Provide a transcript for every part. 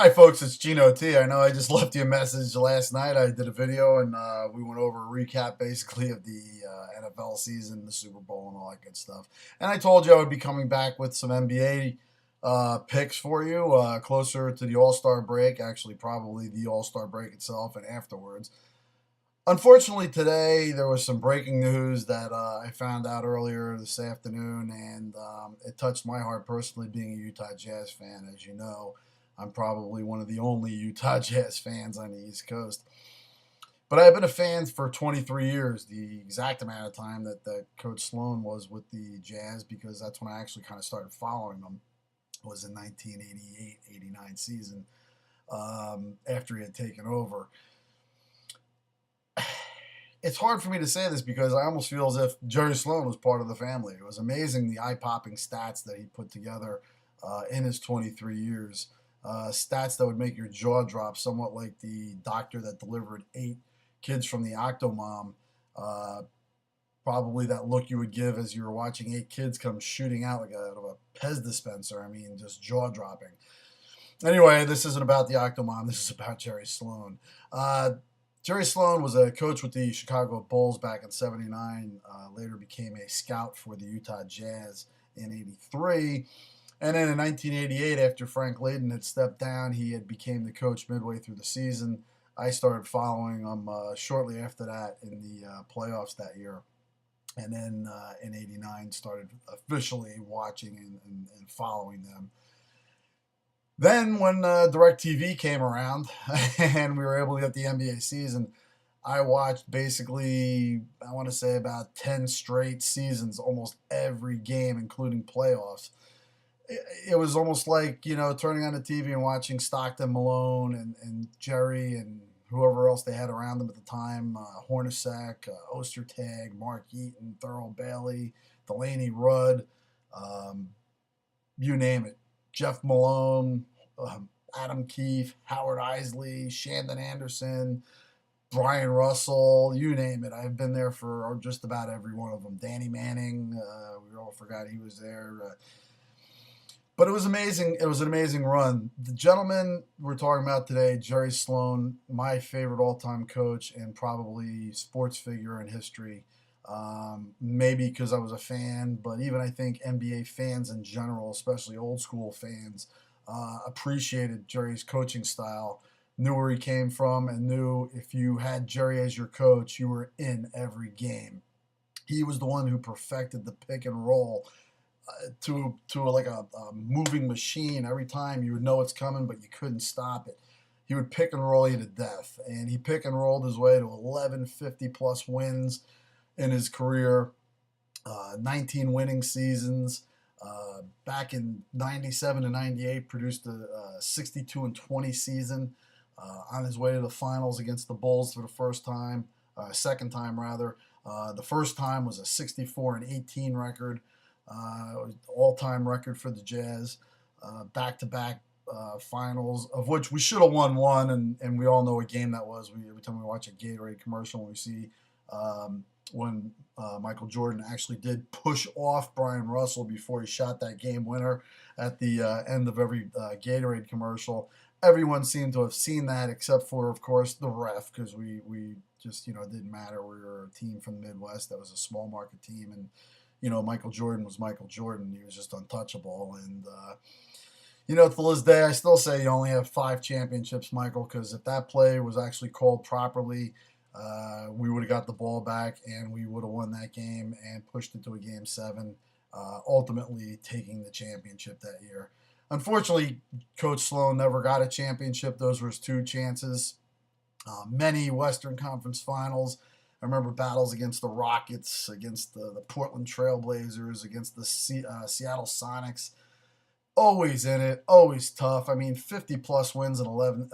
Hi, folks. It's geno-t. I know I just left you a message last night. I did a video and we went over a recap basically of the NFL season, the Super Bowl, and all that good stuff. And I told you I would be coming back with some NBA picks for you closer to the All Star break, actually, probably the All Star break itself and afterwards. Unfortunately, today there was some breaking news that I found out earlier this afternoon, and it touched my heart personally, being a Utah Jazz fan. As you know, I'm probably one of the only Utah Jazz fans on the East Coast. But I've been a fan for 23 years, the exact amount of time that Coach Sloan was with the Jazz, because that's when I actually kind of started following them. It was in 1988-89 season, after he had taken over. It's hard for me to say this because I almost feel as if Jerry Sloan was part of the family. It was amazing, the eye-popping stats that he put together in his 23 years. Stats that would make your jaw drop, somewhat like the doctor that delivered 8 kids from the Octomom. Probably that look you would give as you were watching 8 kids come shooting out like out of a Pez dispenser. I mean, just jaw dropping. Anyway, this isn't about the Octomom. This is about Jerry Sloan. Jerry Sloan was a coach with the Chicago Bulls back in '79. Later became a scout for the Utah Jazz in '83. And then in 1988, after Frank Layden had stepped down, he had became the coach midway through the season. I started following him shortly after that in the playoffs that year. And then in '89, started officially watching and following them. Then when DirecTV came around and we were able to get the NBA season, I watched basically, I want to say about 10 straight seasons, almost every game, including playoffs. It was almost like, turning on the TV and watching Stockton, Malone, and Jerry and whoever else they had around them at the time, Hornacek, Ostertag, Mark Eaton, Thurl Bailey, Delaney Rudd, um, you name it. Jeff Malone, Adam Keefe, Howard Isley, Shandon Anderson, Brian Russell, you name it. I've been there for just about every one of them. Danny Manning, we all forgot he was there. But it was amazing. It was an amazing run. The gentleman we're talking about today, Jerry Sloan, my favorite all-time coach and probably sports figure in history. Maybe because I was a fan, but even I think NBA fans in general, especially old school fans, appreciated Jerry's coaching style, knew where he came from, and knew if you had Jerry as your coach, you were in every game. He was the one who perfected the pick and roll to like a moving machine. Every time you would know it's coming, but you couldn't stop it. He would pick and roll you to death, and he pick and rolled his way to 11 50-plus wins in his career, 19 winning seasons. Back in '97 to '98, produced a 62-20 season. On his way to the finals against the Bulls for the second time rather. The first time was a 64-18 record, all-time record for the Jazz. Back-to-back finals, of which we should have won one, and we all know what game that was. Every time we watch a Gatorade commercial, we see when Michael Jordan actually did push off Brian Russell before he shot that game winner at the end of every Gatorade commercial. Everyone seemed to have seen that except for, of course, the ref, because we just, it didn't matter. We were a team from the Midwest that was a small market team, and, Michael Jordan was Michael Jordan. He was just untouchable. And, till this day, I still say you only have 5 championships, Michael, because if that play was actually called properly, we would have got the ball back and we would have won that game and pushed it to a game 7, ultimately taking the championship that year. Unfortunately, Coach Sloan never got a championship. Those were his 2 chances. Many Western Conference finals. I remember battles against the Rockets, against the Portland Trailblazers, against the Seattle Sonics. Always in it, always tough. I mean, 50-plus wins in 11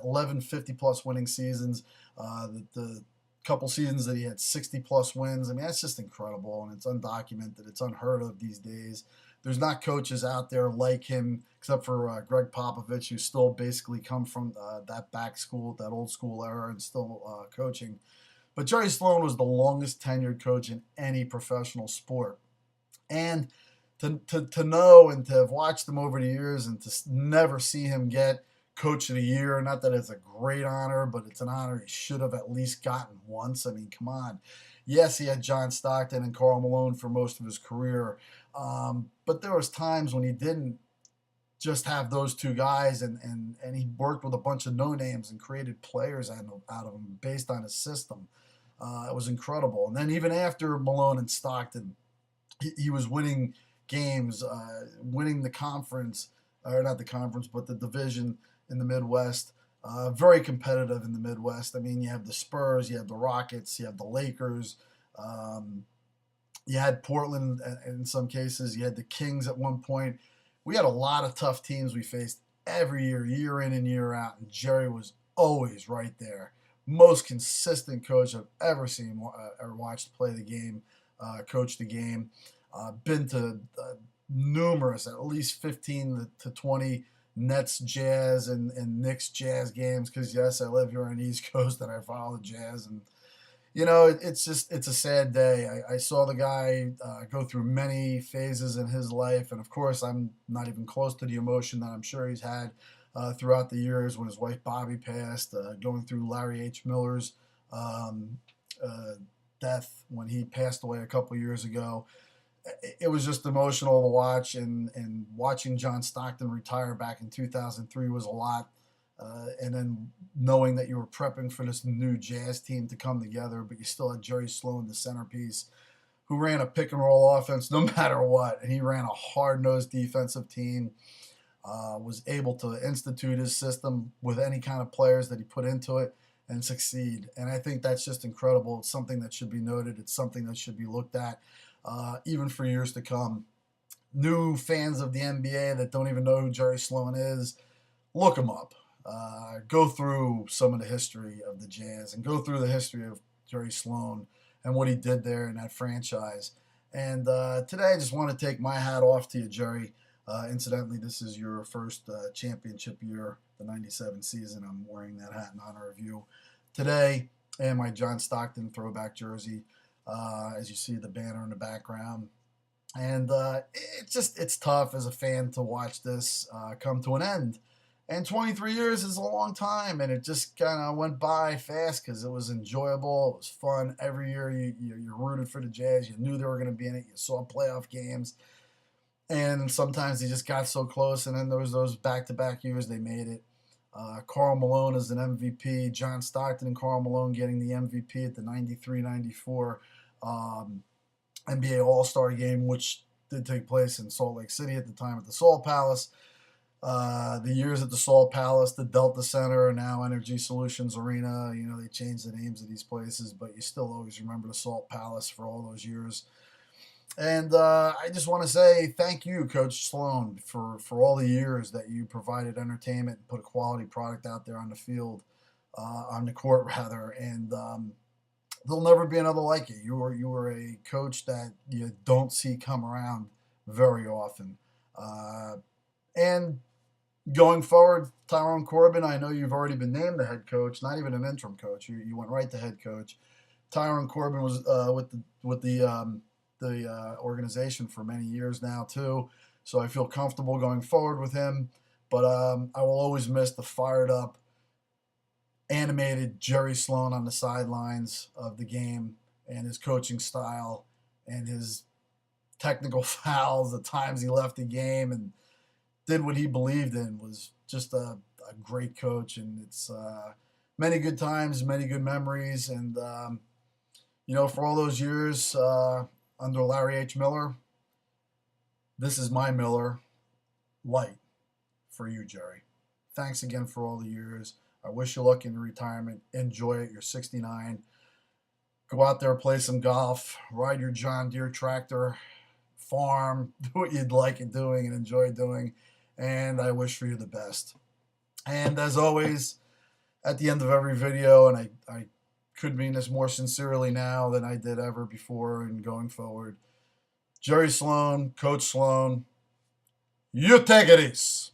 50-plus winning seasons. The couple seasons that he had 60-plus wins. I mean, that's just incredible, and it's undocumented. It's unheard of these days. There's not coaches out there like him, except for Greg Popovich, who still basically come from that back school, that old school era, and still coaching. But Jerry Sloan was the longest tenured coach in any professional sport. And to know and to have watched him over the years and to never see him get Coach of the Year. Not that it's a great honor, but it's an honor he should have at least gotten once. I mean, come on. Yes, he had John Stockton and Karl Malone for most of his career, but there was times when he didn't just have those two guys, and he worked with a bunch of no names and created players out of them based on his system. It was incredible. And then even after Malone and Stockton, he was winning games, winning the conference, or not the conference, but the division in the Midwest. Very competitive in the Midwest. I mean, you have the Spurs, you have the Rockets, you have the Lakers. You had Portland in some cases. You had the Kings at one point. We had a lot of tough teams we faced every year, year in and year out, and Jerry was always right there. Most consistent coach I've ever seen or watched play the game, coach the game. Been to numerous, at least 15 to 20 Nets, Jazz, and Knicks Jazz games, because yes, I live here on the East Coast and I follow the Jazz, and it's a sad day. I saw the guy go through many phases in his life, and of course, I'm not even close to the emotion that I'm sure he's had throughout the years when his wife Bobby passed, going through Larry H. Miller's death when he passed away a couple years ago. It was just emotional to watch, and watching John Stockton retire back in 2003 was a lot. And then knowing that you were prepping for this new Jazz team to come together, but you still had Jerry Sloan, the centerpiece, who ran a pick and roll offense no matter what. And he ran a hard-nosed defensive team, was able to institute his system with any kind of players that he put into it and succeed. And I think that's just incredible. It's something that should be noted. It's something that should be looked at even for years to come. New fans of the NBA that don't even know who Jerry Sloan is, look him up. Go through some of the history of the Jazz and go through the history of Jerry Sloan and what he did there in that franchise. And today I just want to take my hat off to you, Jerry. Incidentally, this is your first championship year, the 97 season. I'm wearing that hat in honor of you today, and my John Stockton throwback jersey, as you see the banner in the background. And it's tough as a fan to watch this come to an end. And 23 years is a long time, and it just kind of went by fast because it was enjoyable. It was fun. Every year you rooted for the Jazz. You knew they were going to be in it. You saw playoff games. And sometimes they just got so close, and then there was those back-to-back years they made it. Karl Malone as an MVP. John Stockton and Karl Malone getting the MVP at the 93-94 NBA All-Star Game, which did take place in Salt Lake City at the time at the Salt Palace. The years at the Salt Palace, the Delta Center, now Energy Solutions Arena. They changed the names of these places, but you still always remember the Salt Palace for all those years. And I just want to say thank you, Coach Sloan, for all the years that you provided entertainment and put a quality product out there on the field, on the court rather. And there'll never be another like you. You were a coach that you don't see come around very often. And going forward, Tyrone Corbin, I know you've already been named the head coach, not even an interim coach. You went right to head coach. Tyrone Corbin was with the organization for many years now too, so I feel comfortable going forward with him. But I will always miss the fired up, animated Jerry Sloan on the sidelines of the game, and his coaching style and his technical fouls, the times he left the game and did what he believed in. Was just a great coach, and it's many good times, many good memories, and for all those years under Larry H. Miller, this is my Miller Light for you, Jerry. Thanks again for all the years. I wish you luck in your retirement. Enjoy it. You're 69. Go out there, play some golf, ride your John Deere tractor, farm, do what you'd like it doing and enjoy doing. And I wish for you the best. And as always, at the end of every video, and I could mean this more sincerely now than I did ever before and going forward, Jerry Sloan, Coach Sloan, you take it easy.